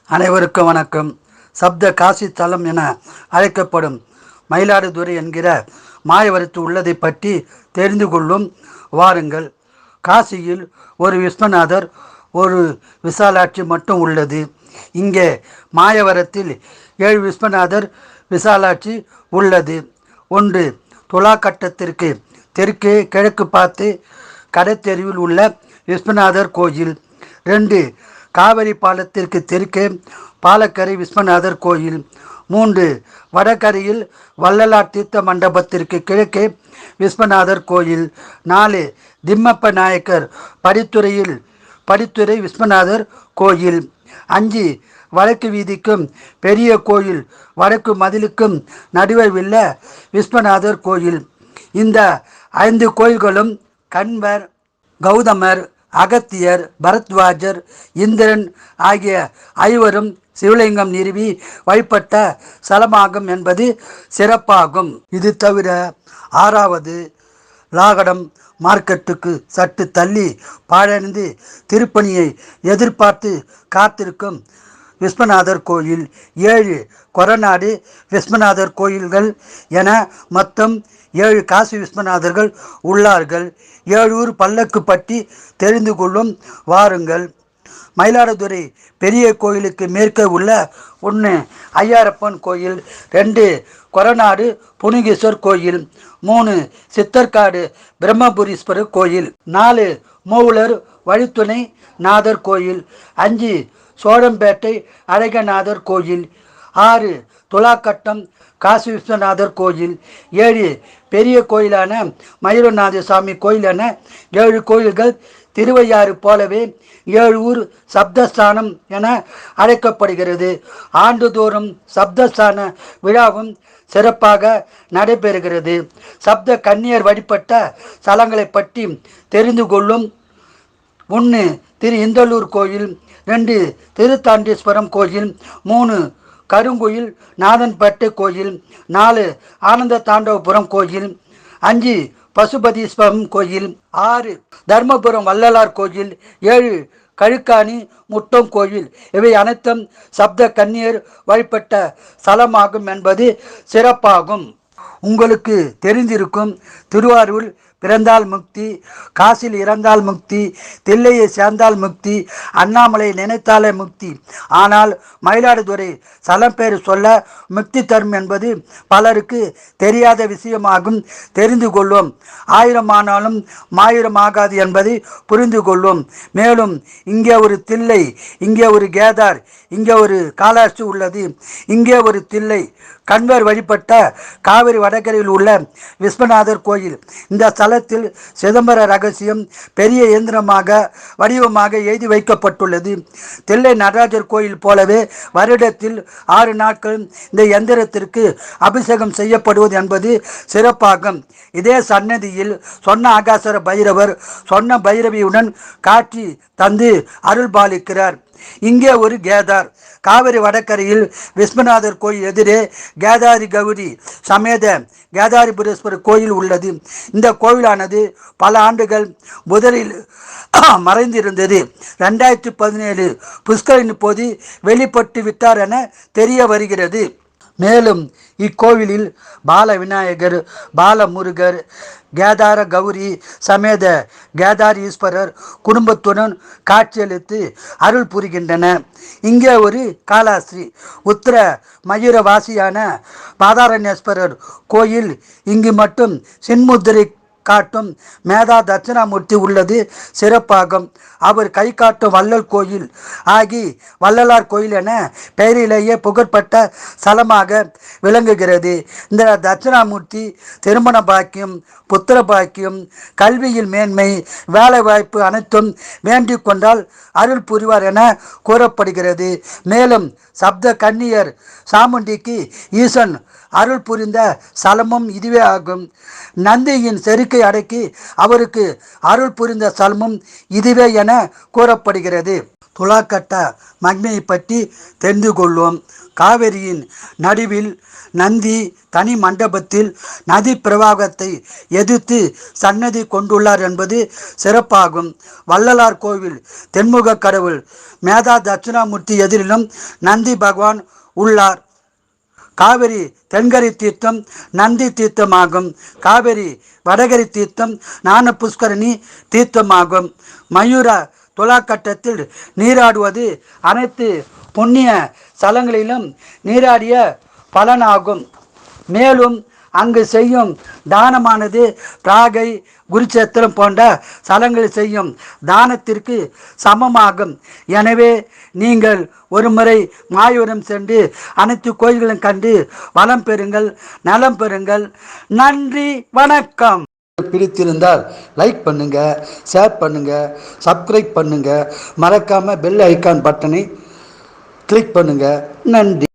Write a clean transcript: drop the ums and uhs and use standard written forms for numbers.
அனைவருக்கும் வணக்கம். சப்த காசி தலம் என அழைக்கப்படும் மயிலாடுதுறை என்கிற மாயவரத்து உள்ளதை பற்றி தெரிந்து கொள்ளும் வாருங்கள். காசியில் ஒரு விஸ்வநாதர், ஒரு விசாலாட்சி மட்டும் உள்ளது. இங்கே மாயவரத்தில் 7 விஸ்வநாதர், விசாலாட்சி உள்ளது. ஒன்று, துலாக்கட்டத்திற்கு தெற்கே கிழக்கு பார்த்து கடைத்தெருவில் உள்ள விஸ்வநாதர் கோயில். 2, காவிரி பாலத்திற்கு தெற்கே பாலக்கரை விஸ்வநாதர் கோயில். 3, வடகரையில் வள்ளலார் தீர்த்த மண்டபத்திற்கு கிழக்கே விஸ்வநாதர் கோயில். 4, திம்மப்ப நாயக்கர் படித்துறை விஸ்வநாதர் கோயில். 5, வடக்கு வீதிக்கும் பெரிய கோயில் வடக்கு மதிலுக்கும் நடுவே உள்ள விஸ்வநாதர் கோயில். இந்த 5 கோயில்களும் கண்வர், கௌதமர், அகத்தியர், பரத்வாஜர், இந்திரன் ஆகிய 5வரும் சிவலிங்கம் நிறுவி வழிபட்ட ஸ்தலமாகும் என்பது சிறப்பாகும். இது தவிர 6வது லாகடம் மார்க்கெட்டுக்கு சற்று தள்ளி பாழடைந்து திருப்பணியை எதிர்பார்த்து காத்திருக்கும் விஸ்வநாதர் கோயில். 7 கொரநாடு விஸ்வநாதர் கோயில்கள் என மொத்தம் 7 காசி விஸ்வநாதர்கள் உள்ளார்கள். 7 ஊர் பல்லக்கு பற்றி தெரிந்து கொள்ளும் வாருங்கள். மயிலாடுதுறை பெரிய கோயிலுக்கு மேற்கே உள்ள 1 ஐயாரப்பன் கோயில், 2 கொரநாடு புனிகேஸ்வர் கோயில், 3 சித்தர்காடு பிரம்மபுரீஸ்வரர் கோயில், 4 மூவுலர் வழித்துணை நாதர் கோயில், 5 சோழம்பேட்டை அழகநாதர் கோயில், 6 துலாக்கட்டம் காசி விஸ்வநாதர் கோயில், 7 பெரிய கோயிலான மயூரநாத சாமி கோயில் என 7 கோயில்கள் திருவையாறு போலவே 7 ஊர் சப்தஸ்தானம் என அழைக்கப்படுகிறது. ஆண்டுதோறும் சப்தஸ்தான விழாவும் சிறப்பாக நடைபெறுகிறது. சப்த கன்னியர் வழிபட்ட ஸ்தலங்களை பற்றி தெரிந்து கொள்ளும். 1 திரு இந்தலூர் கோயில், 2 திருத்தாண்டீஸ்வரம் கோயில், 3 கருங்குயில் நாதன்பேட்டை கோயில், 4 ஆனந்த தாண்டவபுரம் கோயில், 5 பசுபதீஸ்வரம் கோயில், 6 தர்மபுரம் வள்ளலார் கோயில், 7 கழுக்காணி முட்டம் கோயில். இவை அனைத்தும் சப்த கன்னியர் வழிபட்ட ஸ்தலமாகும் என்பது சிறப்பாகும். உங்களுக்கு தெரிந்திருக்கும் திருவாரூர் பிறந்தால் முக்தி, காசில் இறந்தால் முக்தி, தில்லையை சேர்ந்தால் முக்தி, அண்ணாமலை நினைத்தாலே முக்தி. ஆனால் மயிலாடுதுறை ஸ்தலம் பேர் சொல்ல முக்தி தரும் என்பது பலருக்கு தெரியாத விஷயமாகும். தெரிந்து கொள்வோம். 1000 ஆனாலும் 1000 ஆகாது என்பதை புரிந்து கொள்வோம். மேலும் இங்கே ஒரு தில்லை, இங்கே ஒரு கேதார், இங்கே ஒரு காலாஸ்தி உள்ளது, இங்கே ஒரு தில்லை. கண்வர் வழிபட்ட காவிரி வடகரையில் உள்ள விஸ்வநாதர் கோயில். இந்த ஸ்தலத்தில் சிதம்பர ரகசியம் பெரிய இயந்திரமாக வடிவமாக எழுதி வைக்கப்பட்டுள்ளது. தில்லை நடராஜர் கோயில் போலவே வருடத்தில் 6 நாட்கள் இந்த எந்திரத்திற்கு அபிஷேகம் செய்யப்படுவது என்பது சிறப்பாகும். இதே சன்னதியில் சொன்ன ஆகாசர பைரவர் சொன்ன பைரவியுடன் காட்சி தந்து அருள் பாலிக்கிறார். இங்கே ஒரு கேதார். காவிரி வடகரையில் விஸ்வநாதர் கோயில் எதிரே கேதாரி கௌரி சமேத கேதாரிபுரேஸ்வரர் கோயில் உள்ளது. இந்த கோவிலானது பல ஆண்டுகள் முதலில் மறைந்திருந்தது. 2017 புஷ்கரின் போது வெளிப்பட்டு விட்டார் என தெரிய வருகிறது. மேலும் இக்கோவிலில் பால விநாயகர், பாலமுருகர், கேதார கௌரி சமேத கேதாரீஸ்வரர் குடும்பத்துடன் காட்சியளித்து அருள் புரிகின்றன. இங்கே ஒரு காலாஸ்திரி உத்திர மயூரவாசியான பாதாரண்யேஸ்வரர் கோயில். இங்கு மட்டும் சின்முத்திரை காட்டும் மேதா தட்சிணாமூர்த்தி உள்ளது சிறப்பாகும். அவர் கை காட்டும் வள்ளல் கோயில் ஆகி வள்ளலார் கோயில் என பெயரிலேயே புகழ்பெற்ற ஸ்தலமாக விளங்குகிறது. இந்த தட்சிணாமூர்த்தி திருமண பாக்கியம், புத்திர பாக்கியம், கல்வியில் மேன்மை, வேலை வாய்ப்பு அனைத்தும் வேண்டிக் கொண்டால் அருள் புரிவார் என கூறப்படுகிறது. மேலும் சப்த கன்னியர் சாமுண்டிக்கு ஈசன் அருள் புரிந்த ஸ்தலமும் இதுவே ஆகும். நந்தியின் செருக்கை அடக்கி அவருக்கு அருள் புரிந்த ஸ்தலமும் இதுவே என கூறப்படுகிறது. துலாக்கட்ட மகிமையை பற்றி தெரிந்து கொள்வோம். காவிரியின் நடுவில் நந்தி தனி மண்டபத்தில் நதி பிரவாகத்தை எதிர்த்து சன்னதி கொண்டுள்ளார் என்பது சிறப்பாகும். வள்ளலார் கோவில் தென்முக கடவுள் மேதா தட்சிணாமூர்த்தி எதிரிலும் நந்தி பகவான் உள்ளார். காவிரி தென்கரை தீர்த்தம் நந்தி தீர்த்தமாகும். காவிரி வடகரை தீர்த்தம் ஞான புஷ்கரணி தீர்த்தமாகும். மயூர துலாக்கட்டத்தில் நீராடுவது அனைத்து புண்ணிய ஸ்தலங்களிலும் நீராடிய பலனாகும். மேலும் அங்கு செய்யும் தானமானது பிராகை குருச்சேத்திரம் போன்ற ஸ்தலங்களில் செய்யும் தானத்திற்கு சமமாகும். எனவே நீங்கள் ஒருமுறை மாயூரம் சென்று அனைத்து கோயில்களும் கண்டு வளம் பெறுங்கள், நலம் பெறுங்கள். நன்றி, வணக்கம். பிடித்திருந்தால் லைக் பண்ணுங்க, ஷேர் பண்ணுங்க, சப்ஸ்கிரைப் பண்ணுங்க, மறக்காம பெல் ஐக்கான் பட்டனை கிளிக் பண்ணுங்க. நன்றி.